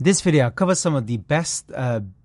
This video I cover some of the best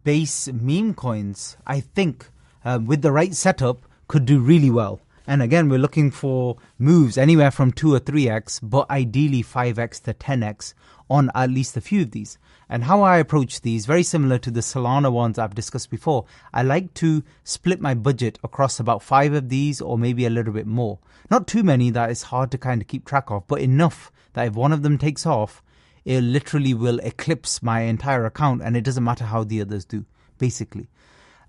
base meme coins I think with the right setup could do really well. And again, we're looking for moves anywhere from 2 or 3x, but ideally 5x to 10x on at least a few of these. And how I approach these, very similar to the Solana ones I've discussed before. I like to split my budget across about 5 of these or maybe a little bit more. Not too many that it's hard to kind of keep track of, but enough that if one of them takes off, it literally will eclipse my entire account and it doesn't matter how the others do, basically.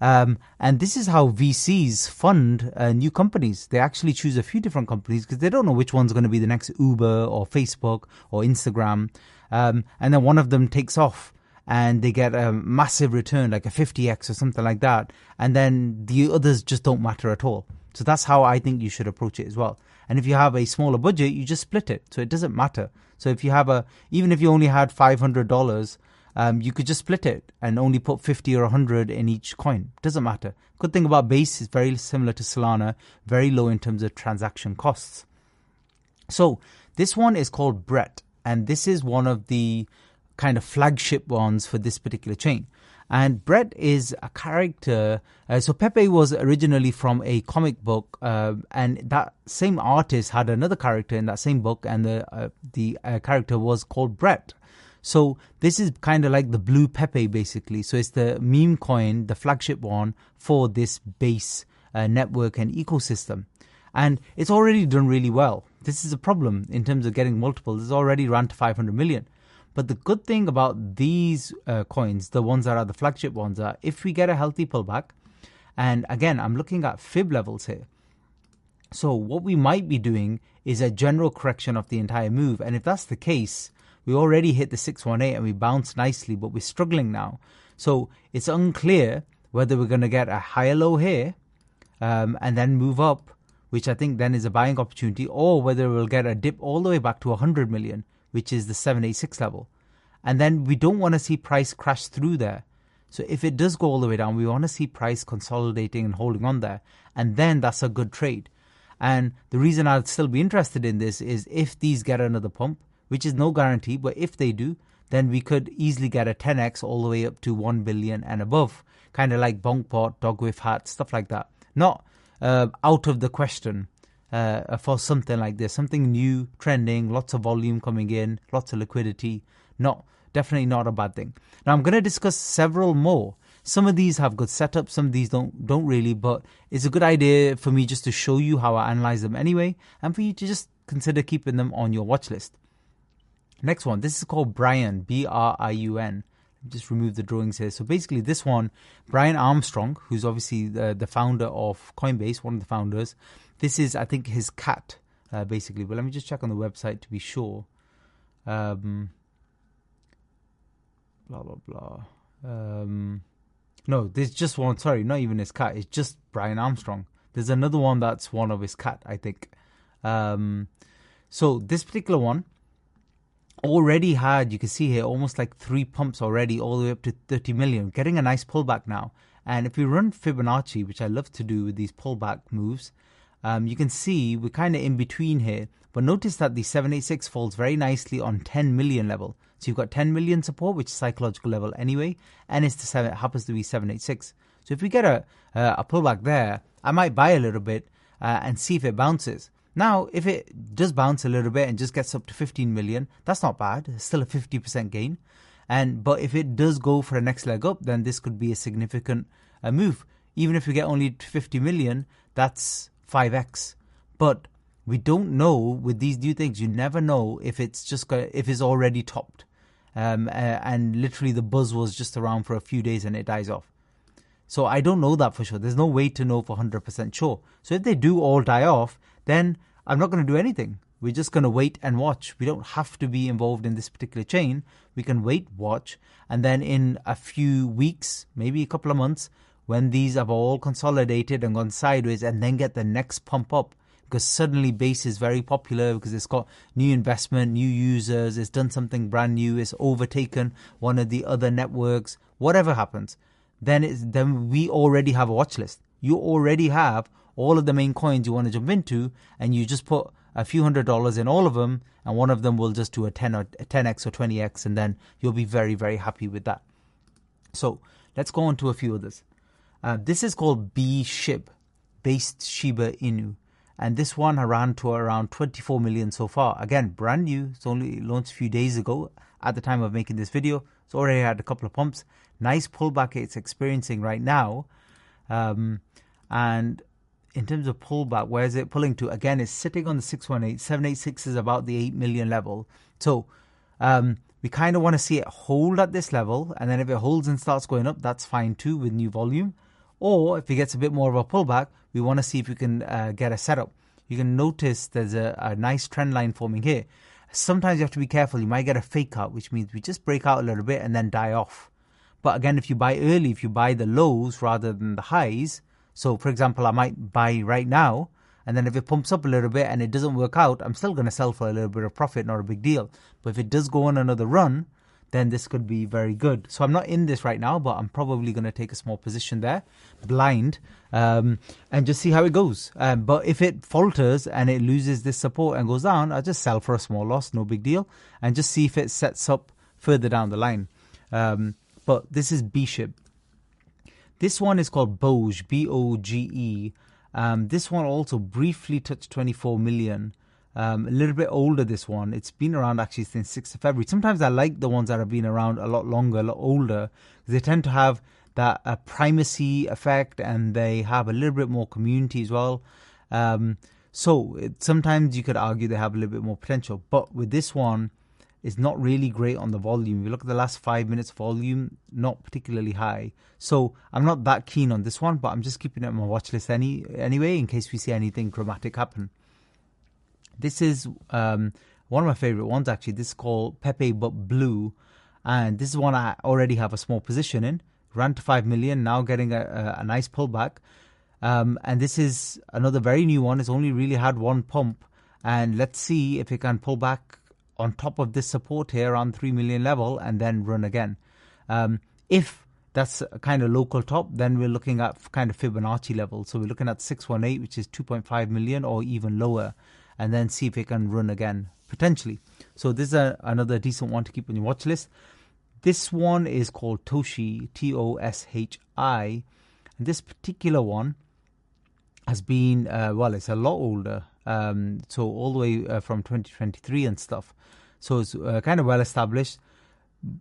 And this is how VCs fund new companies. They actually choose a few different companies because they don't know which one's going to be the next Uber or Facebook or Instagram. And then one of them takes off and they get a massive return, like a 50x or something like that. And then the others just don't matter at all. So that's how I think you should approach it as well. And if you have a smaller budget, you just split it. So it doesn't matter. So if you have even if you only had $500, you could just split it and only put 50 or 100 in each coin. Doesn't matter. Good thing about Base is very similar to Solana, very low in terms of transaction costs. So this one is called Brett, and this is one of the kind of flagship ones for this particular chain. And Brett is a character. So Pepe was originally from a comic book, and that same artist had another character in that same book, and the character was called Brett. So this is kind of like the blue Pepe, basically. So it's the meme coin, the flagship one for this base network and ecosystem. And it's already done really well. This is a problem in terms of getting multiples. It's already ran to 500 million. But the good thing about these coins, the ones that are the flagship ones, are if we get a healthy pullback, and again, I'm looking at fib levels here. So what we might be doing is a general correction of the entire move. And if that's the case, we already hit the 618 and we bounced nicely, but we're struggling now. So it's unclear whether we're going to get a higher low here and then move up, which I think then is a buying opportunity, or whether we'll get a dip all the way back to 100 million, which is the 786 level. And then we don't want to see price crash through there. So if it does go all the way down, we want to see price consolidating and holding on there. And then that's a good trade. And the reason I'd still be interested in this is if these get another pump, which is no guarantee, but if they do, then we could easily get a 10x all the way up to 1 billion and above, kind of like Bonkpot, Dog with Hat, stuff like that. Not out of the question for something like this, something new, trending, lots of volume coming in, lots of liquidity. Definitely not a bad thing. Now I'm going to discuss several more. Some of these have good setups, some of these don't really, but it's a good idea for me just to show you how I analyze them anyway, and for you to just consider keeping them on your watch list. Next one, this is called Brian, B-R-I-U-N. Just remove the drawings here. So basically this one, Brian Armstrong, who's obviously the founder of Coinbase, one of the founders. This is, I think, his cat, basically. But let me just check on the website to be sure. Blah, blah, blah. No, there's just one. Sorry, not even his cat. It's just Brian Armstrong. There's another one that's one of his cat, I think. So this particular one already had, you can see here, almost like 3 pumps already, all the way up to 30 million. Getting a nice pullback now. And if we run Fibonacci, which I love to do with these pullback moves, you can see we're kind of in between here. But notice that the 786 falls very nicely on 10 million level. So you've got 10 million support, which is psychological level anyway, and it happens to be 786. So if we get a pullback there, I might buy a little bit and see if it bounces. Now, if it does bounce a little bit and just gets up to 15 million, that's not bad. It's still a 50% gain. But if it does go for a next leg up, then this could be a significant move. Even if we get only 50 million, that's 5x. But we don't know with these new things. You never know if it's already topped. And literally the buzz was just around for a few days and it dies off. So I don't know that for sure. There's no way to know for 100% sure. So if they do all die off, then I'm not going to do anything. We're just going to wait and watch. We don't have to be involved in this particular chain. We can wait, watch, and then in a few weeks, maybe a couple of months, when these have all consolidated and gone sideways, and then get the next pump up. Because suddenly Base is very popular because it's got new investment, new users, it's done something brand new, it's overtaken one of the other networks. Whatever happens, then we already have a watch list. You already have all of the main coins you want to jump into, and you just put a few $100s in all of them, and one of them will just do a 10x or 20x, and then you'll be very, very happy with that. So let's go on to a few others. This is called B-SHIB, based Shiba Inu. And this one ran to around 24 million so far. Again, brand new. It's only launched a few days ago at the time of making this video. It's already had a couple of pumps. Nice pullback it's experiencing right now. And in terms of pullback, where is it pulling to? Again, it's sitting on the 618. 786 is about the 8 million level. So we kind of want to see it hold at this level. And then if it holds and starts going up, that's fine too with new volume. Or if it gets a bit more of a pullback, we want to see if we can get a setup. You can notice there's a nice trend line forming here. Sometimes you have to be careful. You might get a fake out, which means we just break out a little bit and then die off. But again, if you buy early, if you buy the lows rather than the highs, so for example, I might buy right now, and then if it pumps up a little bit and it doesn't work out, I'm still going to sell for a little bit of profit, not a big deal. But if it does go on another run, then this could be very good. So I'm not in this right now, but I'm probably going to take a small position there, blind, and just see how it goes. But if it falters and it loses this support and goes down, I'll just sell for a small loss, no big deal, and just see if it sets up further down the line. But this is B-SHIB. This one is called BOGE, B-O-G-E. This one also briefly touched 24 million. A little bit older, this one. It's been around actually since 6th of February. Sometimes I like the ones that have been around a lot longer, a lot older, because they tend to have that primacy effect, and they have a little bit more community as well. Sometimes you could argue they have a little bit more potential. But with this one, it's not really great on the volume. If you look at the last 5 minutes volume, not particularly high. So I'm not that keen on this one, but I'm just keeping it on my watch list anyway, in case we see anything dramatic happen. This is one of my favorite ones, actually. This is called Pepe But Blue. And this is one I already have a small position in. Ran to 5 million, now getting a nice pullback. And this is another very new one. It's only really had one pump. And let's see if it can pull back on top of this support here around 3 million level and then run again. If that's a kind of local top, then we're looking at kind of Fibonacci level. So we're looking at 618, which is 2.5 million or even lower, and then see if it can run again, potentially. So this is another decent one to keep on your watch list. This one is called Toshi, T-O-S-H-I. And this particular one has been, it's a lot older. So all the way from 2023 and stuff. So it's kind of well established.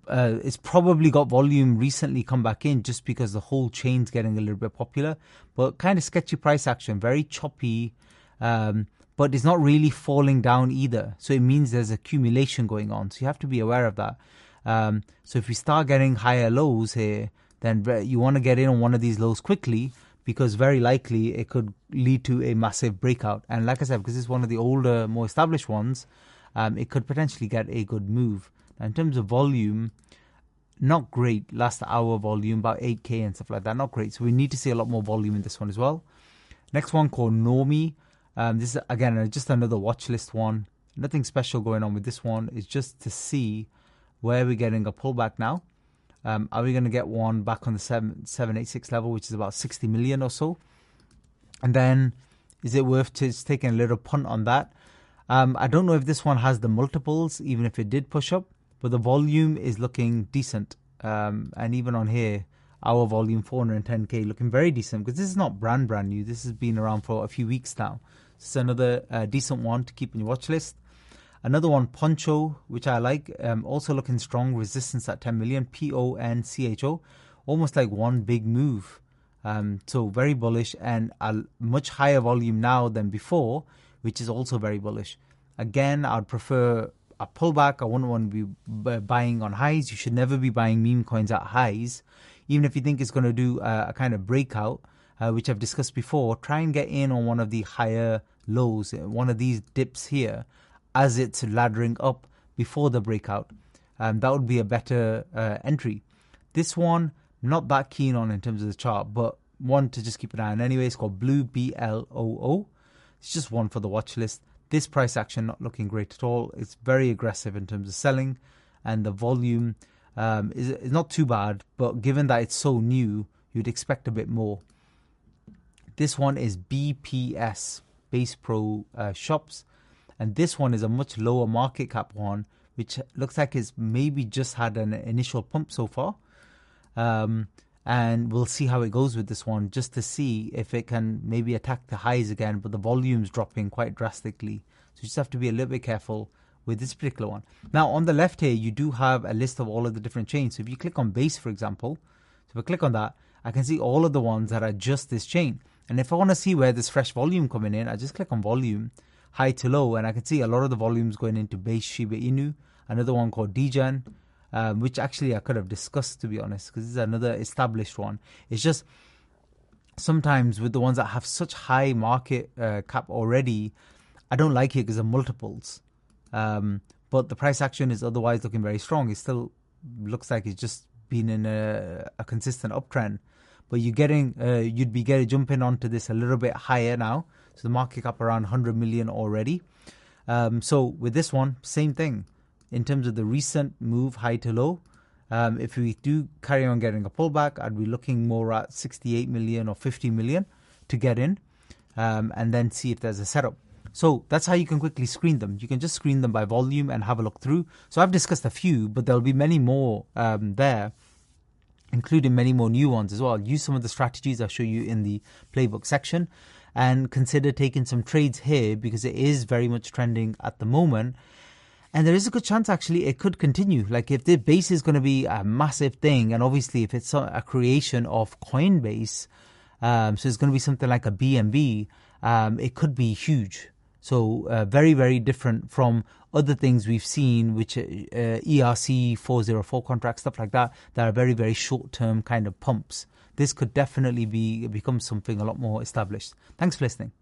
It's probably got volume recently come back in just because the whole chain's getting a little bit popular. But kind of sketchy price action, very choppy. But it's not really falling down either. So it means there's accumulation going on. So you have to be aware of that. So if we start getting higher lows here, then you want to get in on one of these lows quickly, because very likely it could lead to a massive breakout. And like I said, because it's one of the older, more established ones, it could potentially get a good move. Now, in terms of volume, not great. Last hour volume, about 8K and stuff like that. Not great. So we need to see a lot more volume in this one as well. Next one called Nomi. This is, again, just another watch list one. Nothing special going on with this one. It's just to see where we're getting a pullback now. Are we going to get one back on the 786 level, which is about 60 million or so? And then is it worth just taking a little punt on that? I don't know if this one has the multiples, even if it did push up, but the volume is looking decent. And even on here, our volume 410K looking very decent, because this is not brand new. This has been around for a few weeks now. This is another decent one to keep on your watch list. Another one, Poncho, which I like, also looking strong, resistance at 10 million, P-O-N-C-H-O, almost like one big move. So very bullish, and a much higher volume now than before, which is also very bullish. Again, I'd prefer a pullback. I wouldn't want to be buying on highs. You should never be buying meme coins at highs. Even if you think it's going to do a kind of breakout, which I've discussed before, try and get in on one of the higher lows, one of these dips here, as it's laddering up before the breakout. That would be a better entry. This one, not that keen on in terms of the chart, but one to just keep an eye on anyway. It's called Blue, B-L-O-O. It's just one for the watch list. This price action not looking great at all. It's very aggressive in terms of selling, and the volume is not too bad, but given that it's so new, you'd expect a bit more. This one is BPS, Base Pro Shops. And this one is a much lower market cap one, which looks like it's maybe just had an initial pump so far. And we'll see how it goes with this one, just to see if it can maybe attack the highs again, but the volume's dropping quite drastically. So you just have to be a little bit careful with this particular one. Now, on the left here, you do have a list of all of the different chains. So if you click on base, for example, so if I click on that, I can see all of the ones that are just this chain. And if I want to see where there's fresh volume coming in, I just click on volume, high to low, and I can see a lot of the volumes going into base Shiba Inu, another one called Degen, which actually I could have discussed, to be honest, because this is another established one. It's just sometimes with the ones that have such high market cap already, I don't like it because of multiples. But the price action is otherwise looking very strong. It still looks like it's just been in a consistent uptrend. But you'd be jumping onto this a little bit higher now. So the market cap around 100 million already. So with this one, same thing. In terms of the recent move, high to low, if we do carry on getting a pullback, I'd be looking more at 68 million or 50 million to get in, and then see if there's a setup. So that's how you can quickly screen them. You can just screen them by volume and have a look through. So I've discussed a few, but there'll be many more there, including many more new ones as well. Use some of the strategies I'll show you in the playbook section, and consider taking some trades here because it is very much trending at the moment. And there is a good chance, actually, it could continue. Like if the base is going to be a massive thing, and obviously if it's a creation of Coinbase, so it's going to be something like a BNB, it could be huge. So very, very different from other things we've seen, which ERC 404 contracts, stuff like that are very, very short-term kind of pumps. This could definitely become something a lot more established. Thanks for listening.